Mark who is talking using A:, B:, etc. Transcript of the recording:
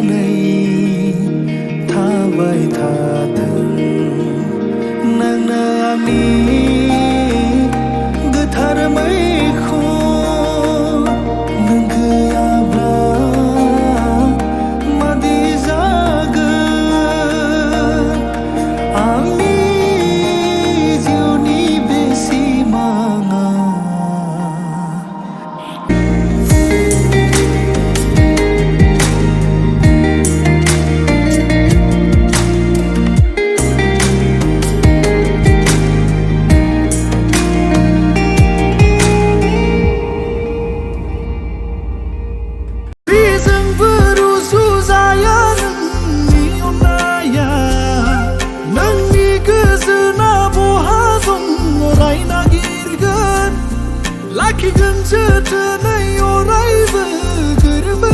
A: अननानै थाबाय थाथों नोंनो आंनि गोथार मैखुन नों गैयाब्ला मादि जागोन आंनि जिउनि बे सिमाङा लाखिगोन जोथोनै अरायबो गोरबो